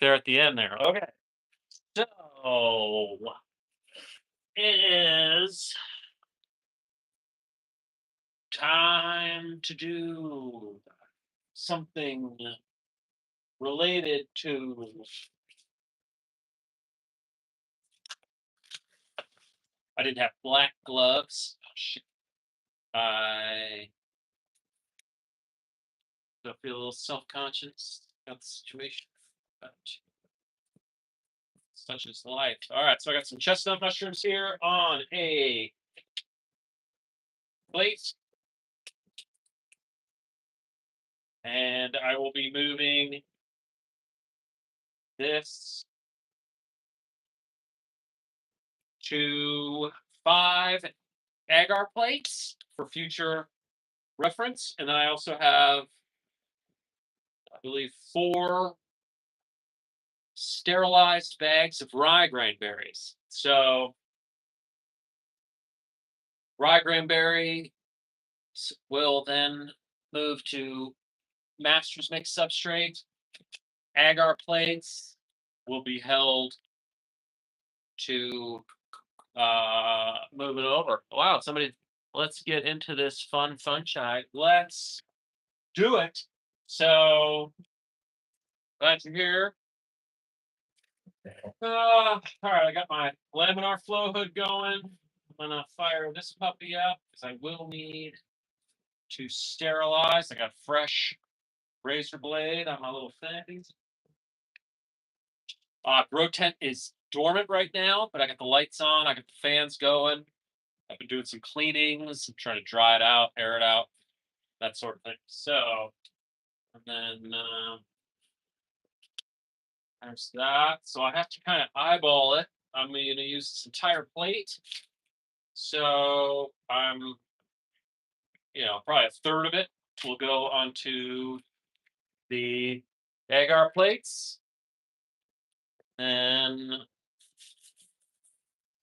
there at the end there. Okay. So it is time to do something related to. I didn't have black gloves. Oh, shit. I still feel a little self-conscious about the situation, but such is life. All right, so I got some chestnut mushrooms here on a plate, and I will be moving this to 5 agar plates for future reference. And then I also have, I believe, 4 sterilized bags of rye grainberries. So rye grainberry will then move to master's mix substrate. Agar plates will be held to move it over. Wow, somebody, let's get into this fun fungi. Let's do it. So glad you're here. All right, I got my laminar flow hood going. I'm gonna fire this puppy up because I will need to sterilize. I got a fresh razor blade on my little things. Grow tent is dormant right now, but I got the lights on. I got the fans going. I've been doing some cleanings. I'm trying to dry it out, air it out, that sort of thing. So, and then there's that. So I have to kind of eyeball it. I'm going to use this entire plate. So I'm, probably a third of it will go onto the agar plates. And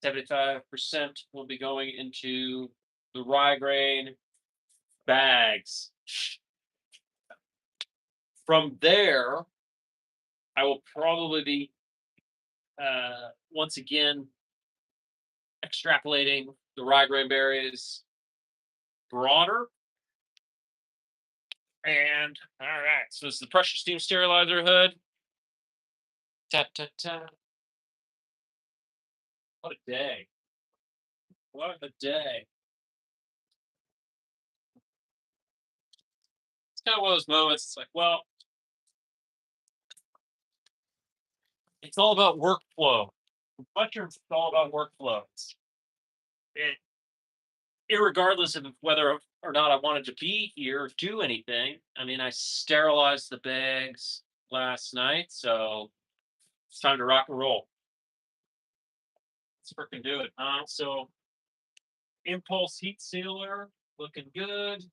75% will be going into the rye grain bags. From there, I will probably be once again extrapolating the rye grain berries broader. And all right, so this is the pressure steam sterilizer hood. Ta ta ta. What a day. What a day. It's kind of one of those moments. It's like, well, it's all about workflow. Mushrooms, it's all about workflow. It, irregardless of whether or not I wanted to be here or do anything. I mean, I sterilized the bags last night, so it's time to rock and roll. Let's freaking do it. So impulse heat sealer looking good.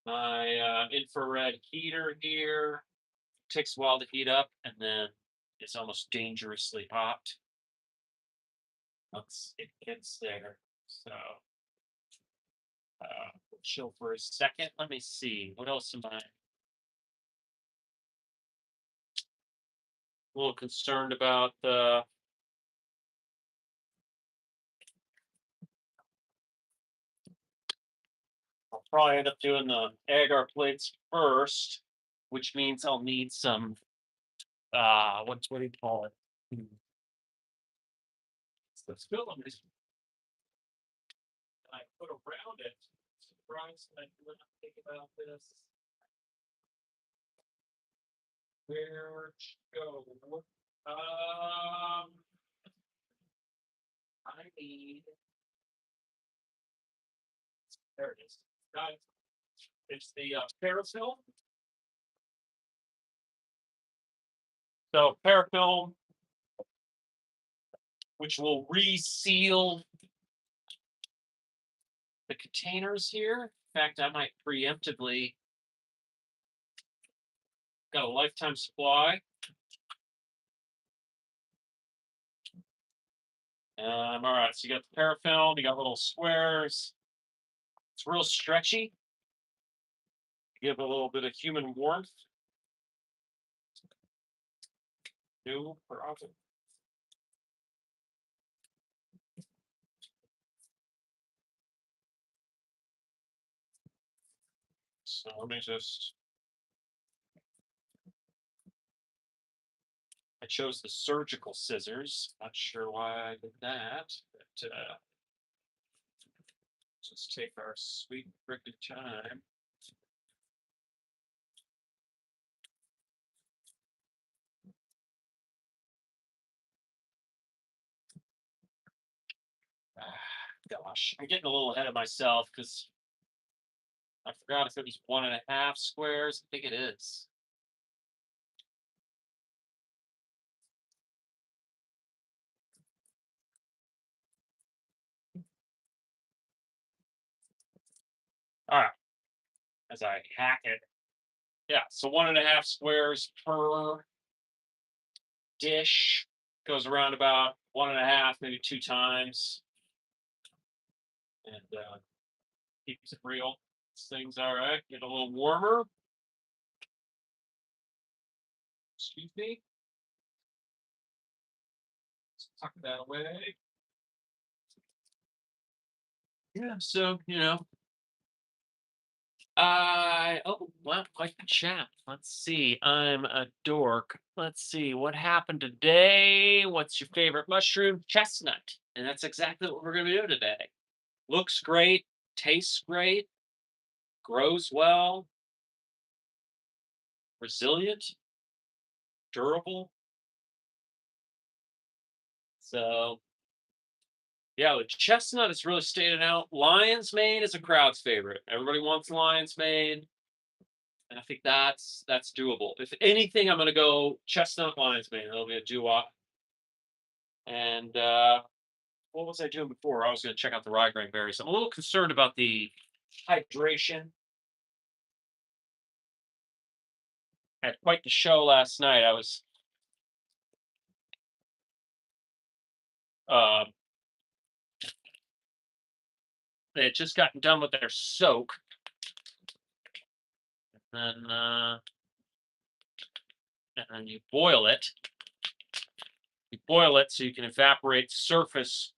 My infrared heater here takes a while to heat up, and then it's almost dangerously hot once it gets there. So chill for a second. Let me see. What else am I a little concerned about? I'll probably end up doing the agar plates first, which means I'll need some what do you call it? It's the filament I put around it. Surprised I didn't think about this. Where to go? I need. There it is. Guys, it's the parafilm. So parafilm, which will reseal the containers here. In fact, I might preemptively got a lifetime supply. All right, so you got the parafilm, you got little squares. It's real stretchy. Give a little bit of human warmth. No problem. So let me just. I chose the surgical scissors. Not sure why I did that, but just take our sweet frickin' time. Gosh, I'm getting a little ahead of myself because I forgot if it was 1.5 squares. I think it is. All right, as I hack it. Yeah, so 1.5 squares per dish goes around about 1.5, maybe 2 times, and keeps it real. This thing's all right. Get a little warmer. Excuse me. Let's tuck that away. Yeah, so well, quite the chat. Let's see. I'm a dork. Let's see what happened today. What's your favorite mushroom? Chestnut, and that's exactly what we're gonna do today. Looks great, tastes great, grows well, resilient, durable. So yeah, the chestnut is really standing out. Lion's mane is a crowd's favorite. Everybody wants lion's mane, and I think that's doable. If anything, I'm gonna go chestnut lion's mane. It'll be a do-wop. And what was I doing before? I was going to check out the rye grain berries. I'm a little concerned about the hydration. Had quite the show last night. I was uh, they had just gotten done with their soak, and and you boil it. You boil it so you can evaporate surface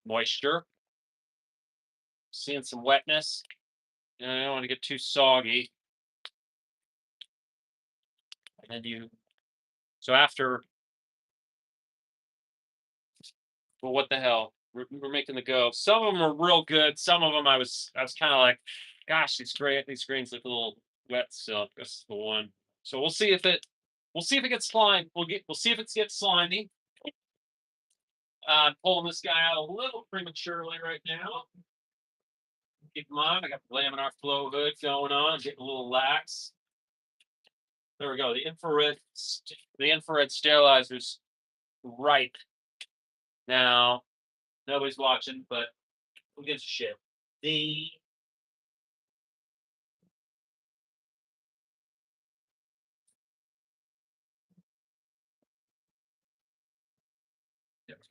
moisture. Seeing some wetness. I don't want to get too soggy. And then so after, well, what the hell? We're making the go. Some of them are real good. Some of them I was kind of like, gosh, these grains look a little wet still. This is the one. So we'll see if it gets slime. We'll see if it gets slimy. I'm pulling this guy out a little prematurely right now. Keep in mind, I got the laminar flow hood going on. I'm getting a little lax. There we go. The infrared sterilizer's ripe now. Nobody's watching, but who gives a shit? The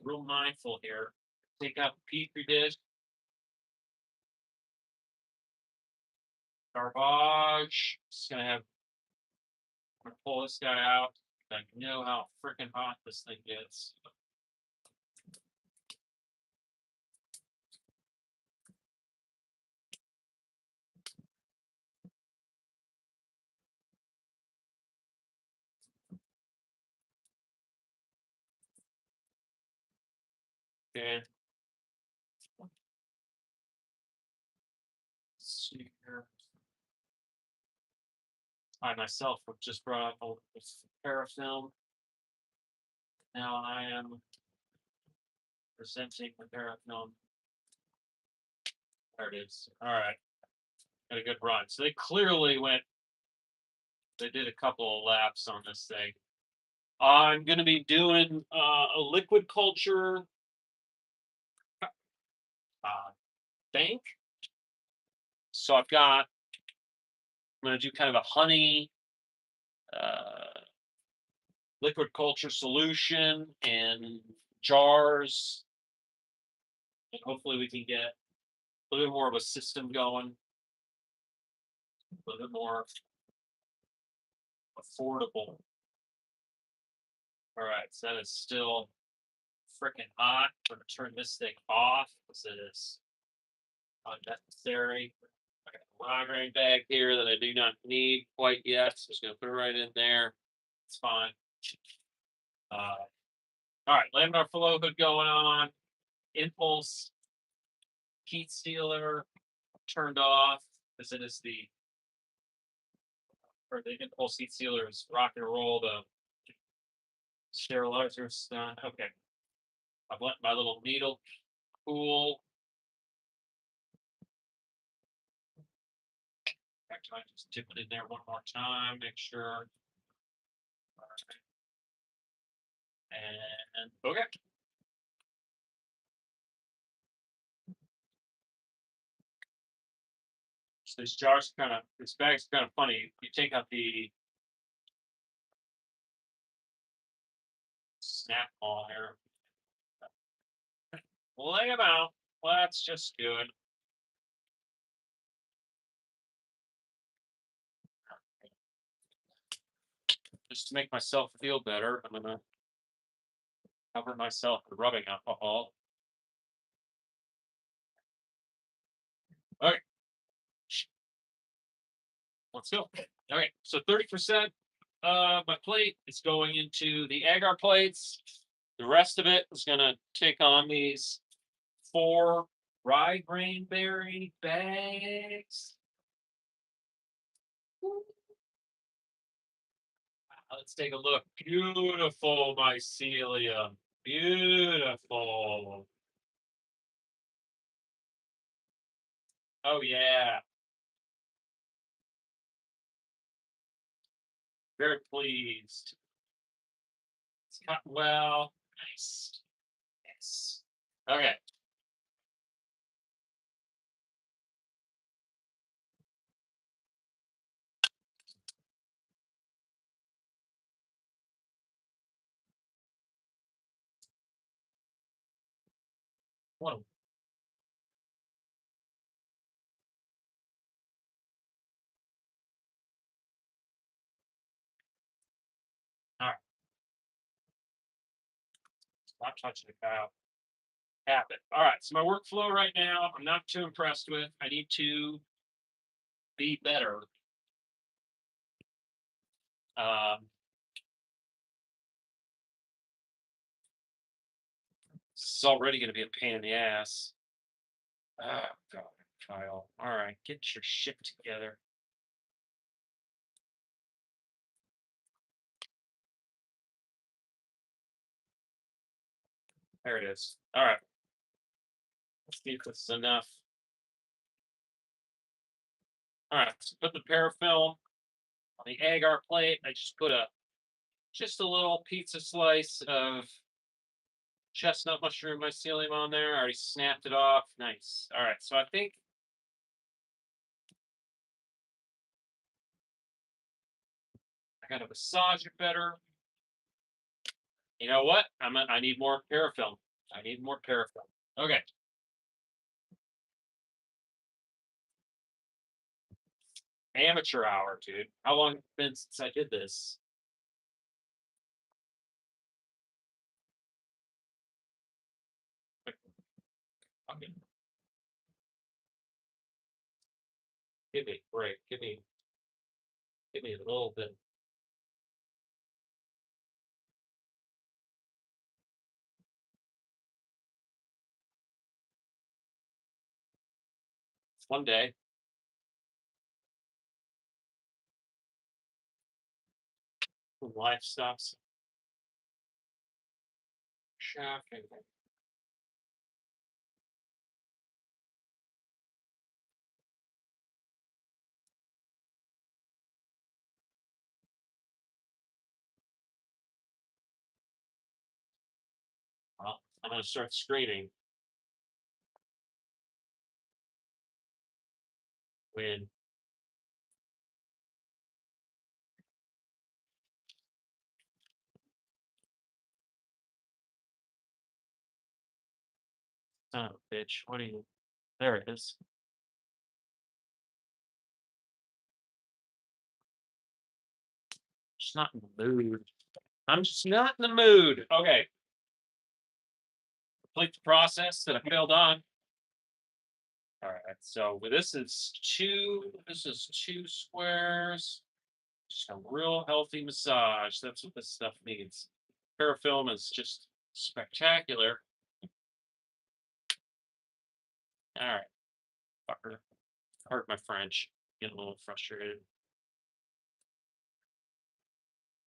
real mindful here. Take out the petri dish, garbage. Just I'm gonna pull this guy out. I know how freaking hot this thing gets. Okay. Let's see here. I myself have just brought a parafilm. Now I am presenting the parafilm. There it is. All right. Got a good run. So they did a couple of laps on this thing. I'm going to be doing a liquid culture uh, bank. So I'm going to do kind of a honey uh, liquid culture solution in jars. And hopefully we can get a little bit more of a system going, a little bit more affordable. All right, so that is still freaking hot. I'm gonna turn this thing off because it is unnecessary. I got a laundry bag here that I do not need quite yet, so I'm just gonna put it right in there. It's fine. All right, laminar flow hood going on. Impulse heat sealer turned off because it is the impulse heat sealer is rock and roll. The sterilizer's done. Okay, I've let my little needle cool. Actually, I just dip it in there one more time, make sure. All right. And okay. So this bag's kind of funny. You take out the snap on here, lay them out. Well, that's just good. Just to make myself feel better, I'm gonna cover myself with rubbing alcohol. Okay, let's go. Okay, so 30% of my plate is going into the agar plates. The rest of it is gonna take on these 4 rye grain berry bags. Let's take a look. Beautiful mycelium. Beautiful. Oh yeah. Very pleased. It's cut well. Nice. Yes. Okay. Whoa. All right. Stop touching the cow. Tap it. All right. So my workflow right now, I'm not too impressed with. I need to be better. Um, this is already going to be a pain in the ass. Oh God, Kyle. All right, get your shit together. There it is. All right. Let's see if this is enough. All right. So put the parafilm on the agar plate. I just put just a little pizza slice of chestnut mushroom mycelium on there. I already snapped it off. Nice. All right. So I think I gotta massage it better. You know what? I need more parafilm. I need more parafilm. Okay. Amateur hour, dude. How long has it been since I did this? Okay. Give me a break. Give me a little bit. One day. When life stops shocking. Well, I'm gonna start screaming when son of a bitch. What are you? There it is. Just not in the mood. I'm just not in the mood. Okay. Complete the process that I failed on. All right. So this is 2 squares. Just a real healthy massage. That's what this stuff needs. Parafilm is just spectacular. All right. Fucker. Hurt my French. Getting a little frustrated.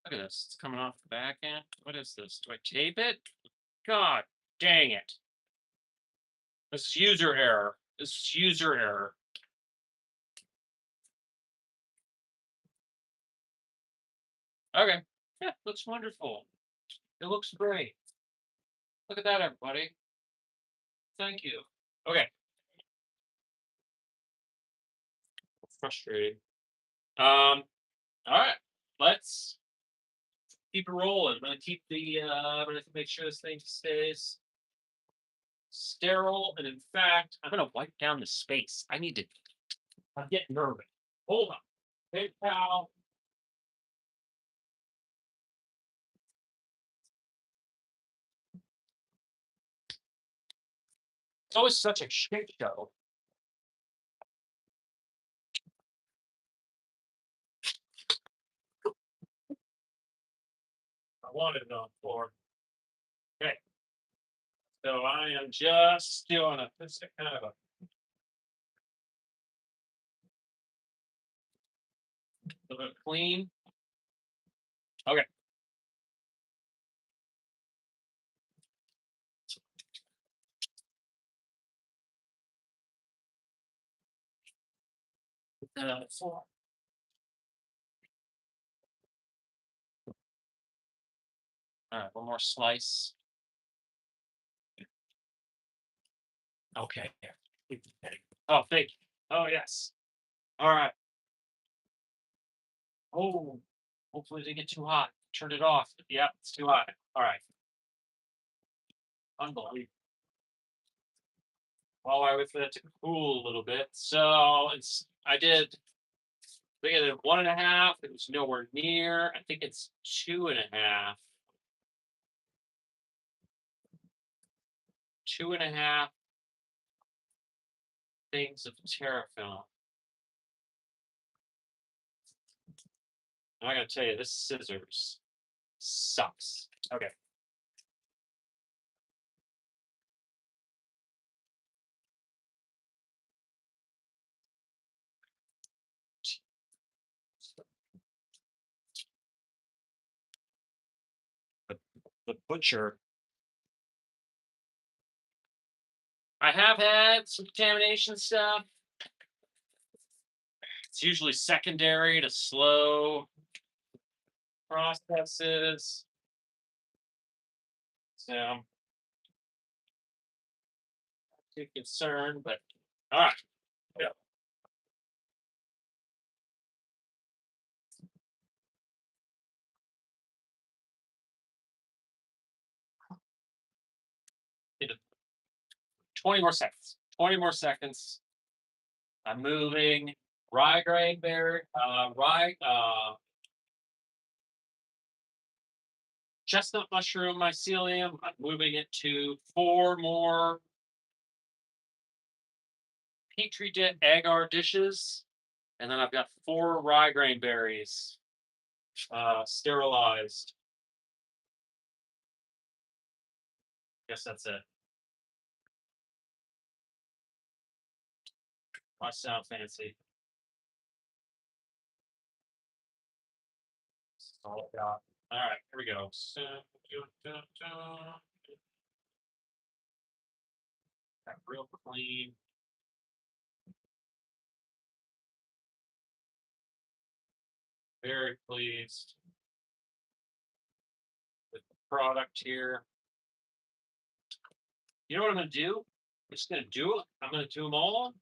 Look at this. It's coming off the back end. What is this? Do I tape it? God dang it. This is user error. This is user error. Okay. Yeah, looks wonderful. It looks great. Look at that, everybody. Thank you. Okay. Frustrating. All right. Let's keep it rolling. I'm gonna keep the I'm gonna make sure this thing stays sterile. And in fact, I'm gonna wipe down the space. I'm getting nervous. Hold on. Hey pal. It's always such a shit show. I wanted it on floor. Okay. So I am just doing a this is kind of a little bit clean. Okay. Floor. All right, one more slice. Okay. Oh, thank you. Oh, yes. All right. Oh, hopefully it didn't get too hot. Turned it off. Yep, it's too hot. All right. Unbelievable. While I wait for that to cool a little bit. So I think I did 1.5. It was nowhere near. I think it's 2.5. 2.5 things of terrafilm. I gotta tell you, this scissors sucks. Okay. The, the butcher. I have had some contamination stuff. It's usually secondary to slow processes. So I'm too concerned, but all right. Yeah. 20 more seconds. 20 more seconds. I'm moving rye grain berry, chestnut mushroom mycelium. I'm moving it to 4 more petri dish agar dishes, and then I've got 4 rye grain berries sterilized. Guess that's it. I sound fancy. That's all I got. All right, here we go. So, got real clean. Very pleased with the product here. You know what I'm going to do? I'm just going to do it. I'm going to do them all,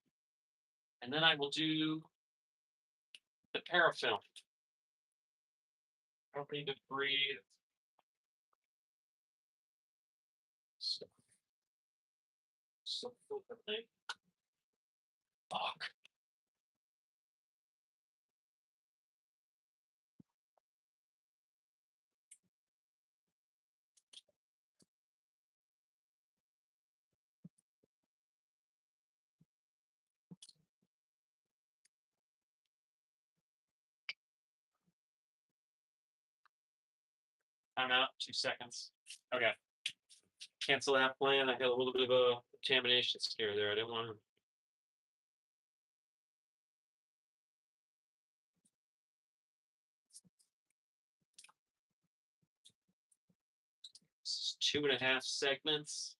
and then I will do the parafilm. I don't need to breathe. So, flippantly. Fuck. I'm out. 2 seconds. Okay. Cancel that plan. I had a little bit of a contamination scare there. I didn't want to. This is 2.5 segments.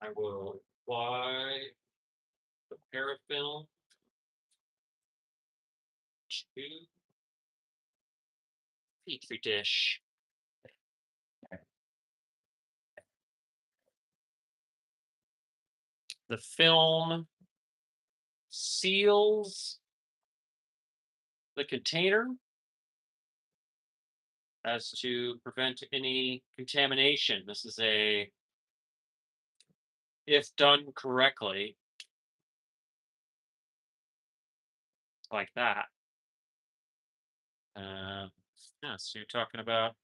I will apply the parafilm to petri dish. The film seals the container as to prevent any contamination. This is a, if done correctly, like that. Uh, yeah, so you're talking about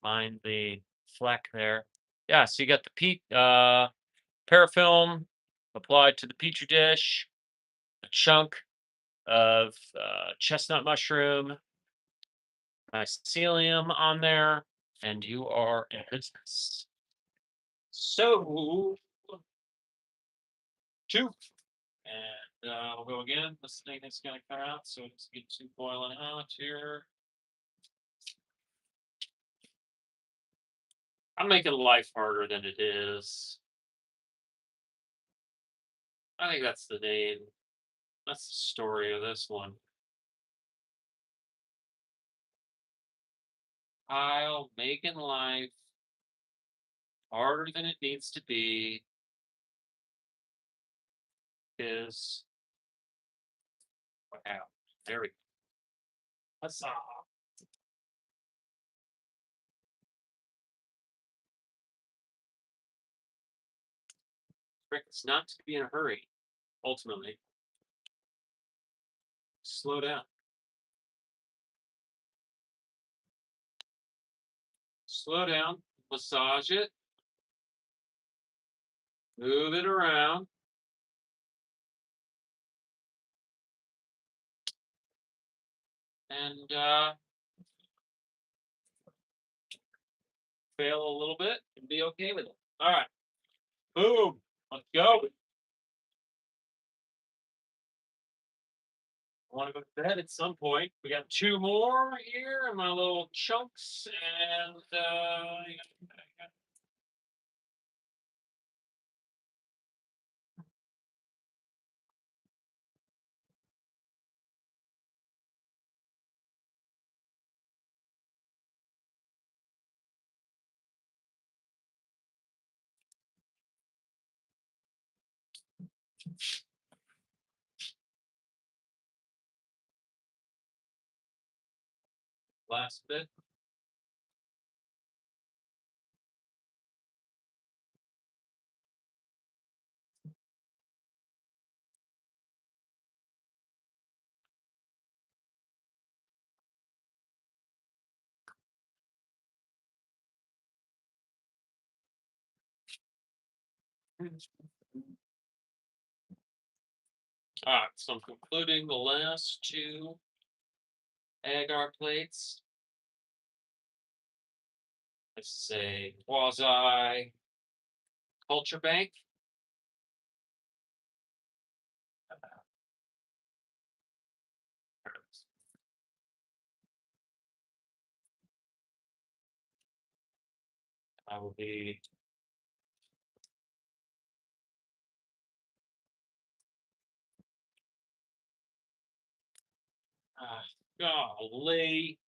mind the fleck there. Yeah, so you got the parafilm applied to the petri dish, a chunk of chestnut mushroom, mycelium on there, and you are in business. So, two. And we'll go again. This thing is going to come out, so let's get to boiling hot here. I'm making life harder than it is. I think that's the name. That's the story of this one. Kyle making life harder than it needs to be is wow. There we go. Huzzah. It's not to be in a hurry, ultimately. Slow down. Slow down. Massage it. Move it around. And fail a little bit and be okay with it. All right. Boom. Let's go. I want to go to bed at some point. We got two more here in my little chunks, and last bit. All right, so I'm concluding the last two agar plates. This is a quasi culture bank. I will be golly.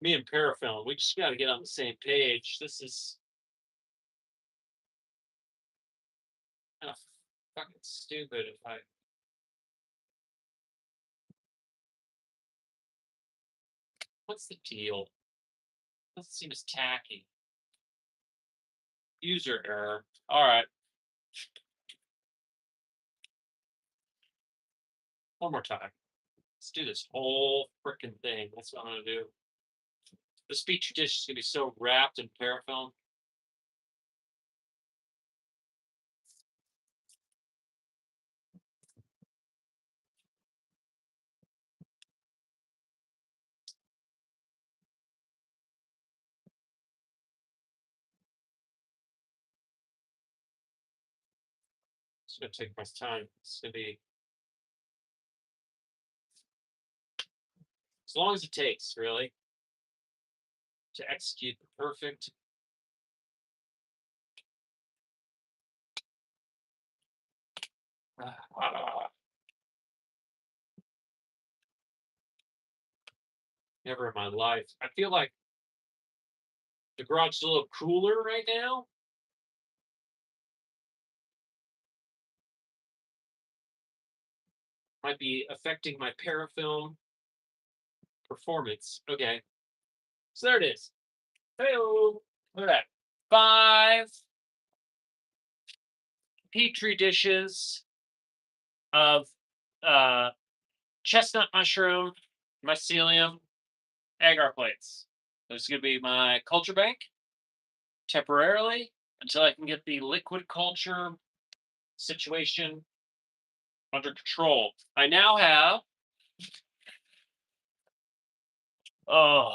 Me and Parafilm, we just got to get on the same page. This is kind of fucking stupid if I. What's the deal? Doesn't seem as tacky. User error. All right. One more time. Let's do this whole freaking thing. That's what I'm going to do. The speech dish is going to be so wrapped in parafilm. It's gonna take my time. It's gonna be as long as it takes, really, to execute the perfect. Ah, never in my life. I feel like the garage is a little cooler right now. Might be affecting my parafilm performance. Okay, so there it is. Hey, look at that. 5 petri dishes of uh, chestnut mushroom, mycelium, agar plates. This is going to be my culture bank temporarily until I can get the liquid culture situation under control. I now have, oh,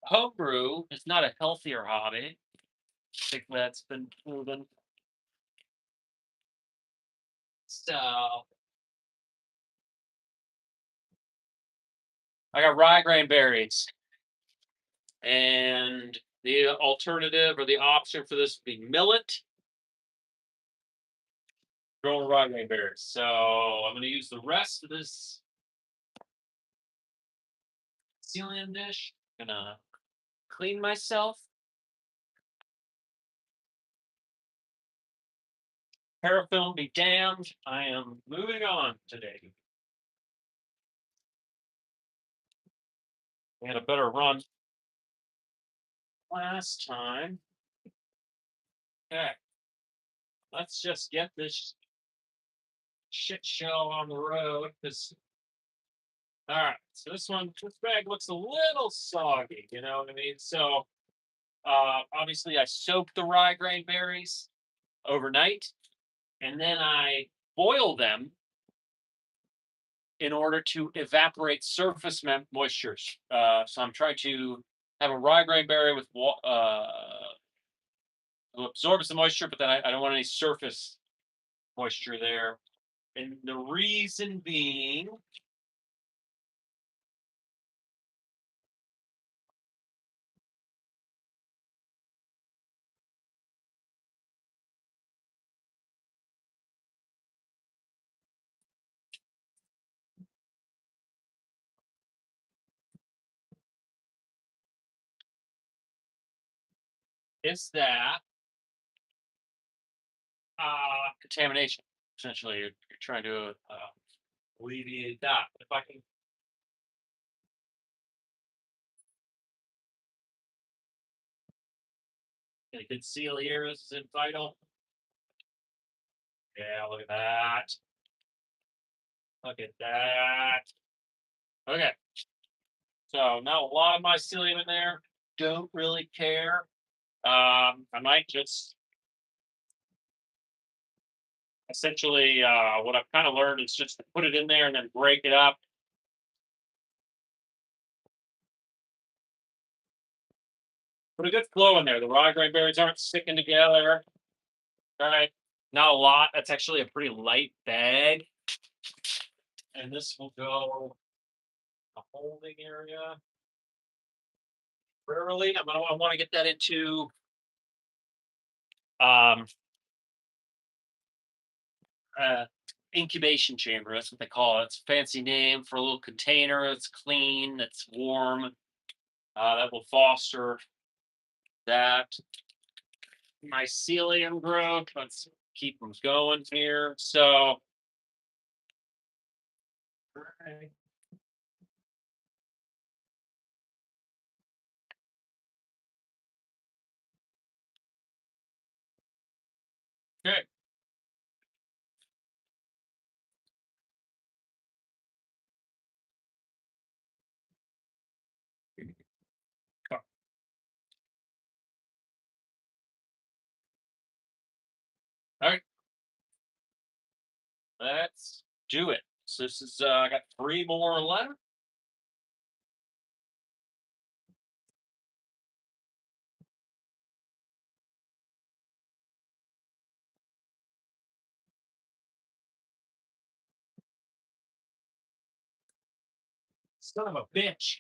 homebrew is not a healthier hobby. I think that's been proven. So I got rye grain berries, and the alternative or the option for this would be millet growing rye grain berries. So I'm going to use the rest of this psyllium dish. Gonna clean myself. Parafilm be damned. I am moving on today. We had a better run last time. Okay, let's just get this shit show on the road. Because all right, so this bag looks a little soggy. You know what I mean? So obviously, I soaked the rye grain berries overnight, and then I boil them in order to evaporate surface moisture. So I'm trying to have a rye grain berry with who absorbs the moisture, but then I don't want any surface moisture there. And the reason being is that contamination. Essentially, you're trying to alleviate that. If I can get a good seal here, this is vital. Yeah, look at that. Look at that. Okay. So now a lot of mycelium in there. Don't really care. I might just essentially what I've kind of learned is just to put it in there and then break it up. Put a good flow in there. The raw grain berries aren't sticking together. All right. Not a lot. That's actually a pretty light bag. And this will go a holding area. Rarely, I want to get that into um uh incubation chamber. That's what they call it. It's a fancy name for a little container. It's clean, it's warm. That will foster that mycelium growth. Let's keep them going here. So, okay. All right, let's do it. So this is I got 3 more left. Son of a bitch.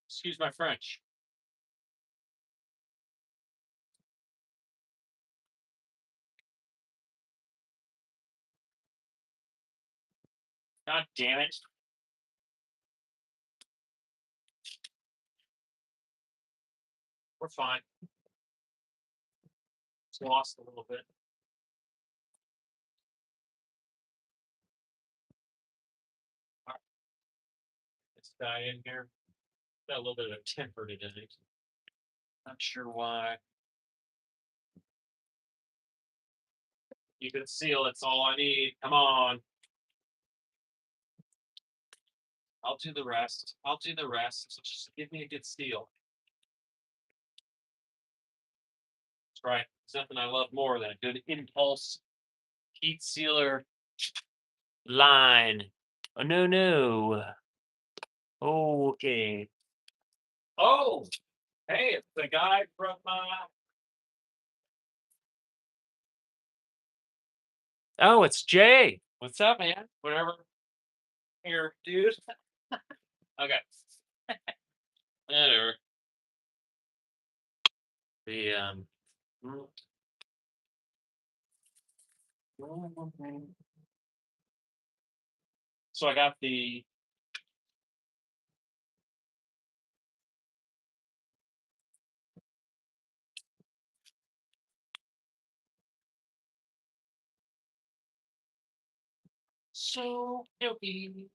Excuse my French. God damn it. We're fine. It's lost a little bit. All right, this guy in here. Got a little bit of a temper today. Not sure why. You can seal, it's all I need. Come on. I'll do the rest. I'll do the rest. So just give me a good seal. That's right. There's nothing I love more than a good impulse heat sealer line. Oh, no, no. Okay. Oh, hey, it's the guy from Oh, it's Jay. What's up, man? Whatever. Here, dude. Okay. Whatever. The mm, so I got the so it'll be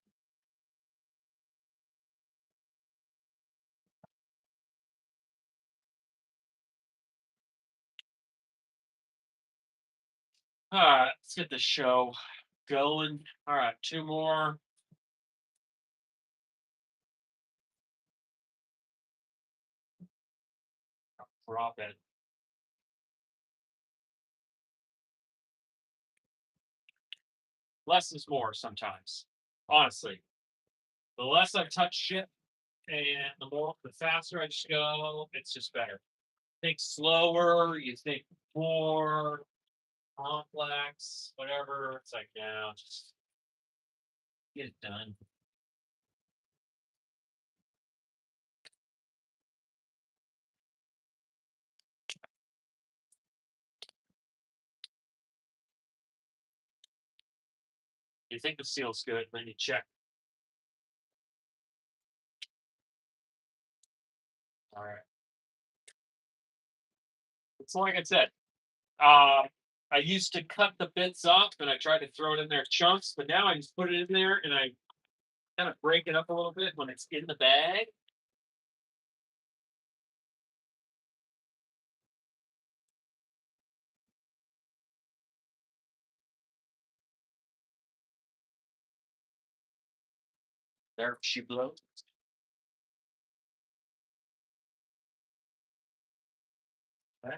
all right, let's get the show going. All right, two more. Drop it. Less is more sometimes. Honestly. The less I touch shit and the faster I just go, it's just better. Think slower, you think more complex, whatever. It's like, now just get it done. You think the seal's good, then you check. All right. It's like I said. I used to cut the bits off and I tried to throw it in there chunks, but now I just put it in there and I kind of break it up a little bit when it's in the bag. There she blows. Okay.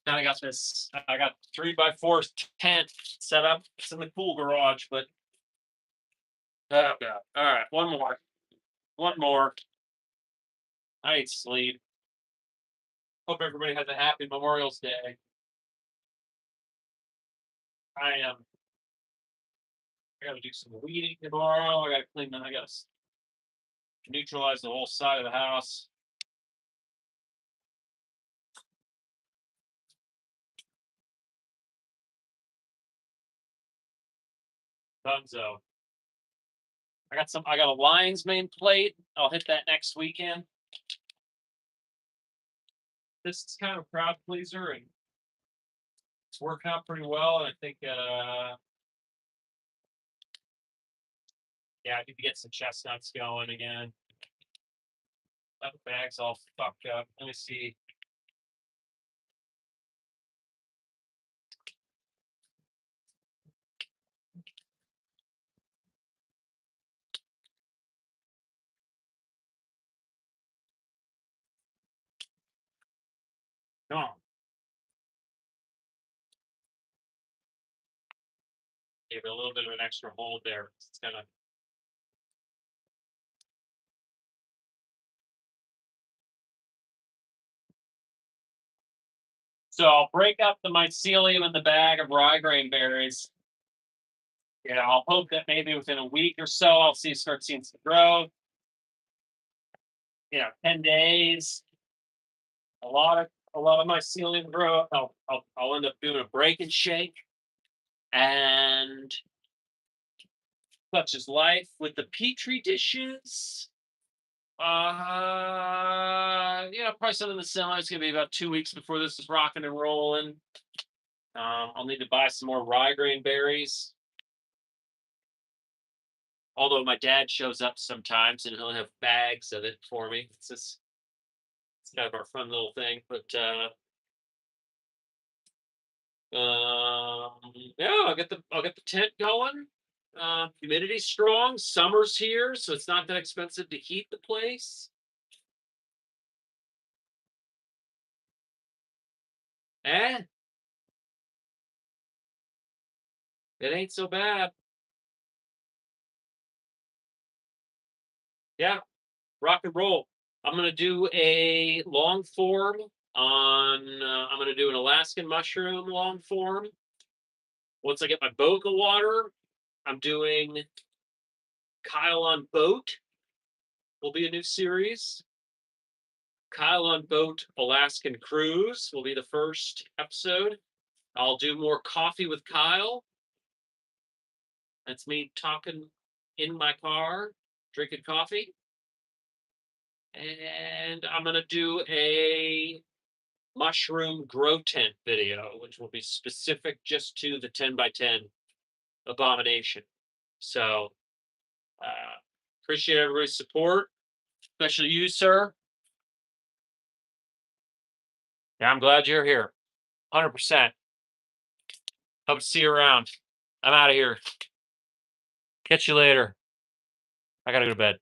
Now I got this. I got 3x4 tent set up. It's in the cool garage, but oh god! All right, one more. One more. I need sleep. Hope everybody has a happy Memorial's Day. I am. I got to do some weeding tomorrow. I got to clean. I got to neutralize the whole side of the house. Dunzo. I got a Lions main plate. I'll hit that next weekend. This is kind of a crowd pleaser and it's working out pretty well. And I think yeah, I need to get some chestnuts going again. That bag's all fucked up. Let me see. No. Gave it a little bit of an extra hold there. It's gonna So I'll break up the mycelium in the bag of rye grain berries. I'll hope that maybe within a week or so I'll start seeing some growth. 10 days, a lot of my ceiling growth. I'll end up doing a break and shake, and such is life with the petri dishes. Probably something similar. It's gonna be about 2 weeks before this is rocking and rolling. I'll need to buy some more rye grain berries. Although my dad shows up sometimes and he'll have bags of it for me. It's kind of our fun little thing. But yeah, I'll get the tent going. Humidity's strong. Summer's here, so it's not that expensive to heat the place. Eh, it ain't so bad. Yeah, rock and roll. I'm gonna do a long form on. I'm gonna do an Alaskan mushroom long form. Once I get my boat in the water, I'm doing Kyle on boat. Will be a new series. Kyle on boat Alaskan cruise will be the first episode. I'll do more coffee with Kyle. That's me talking in my car, drinking coffee. And I'm gonna do a mushroom grow tent video, which will be specific just to the 10 by 10 abomination. So uh, appreciate everybody's support, especially you, sir. Yeah, I'm glad you're here. 100%. Hope to see you around. I'm out of here. Catch you later. I gotta go to bed.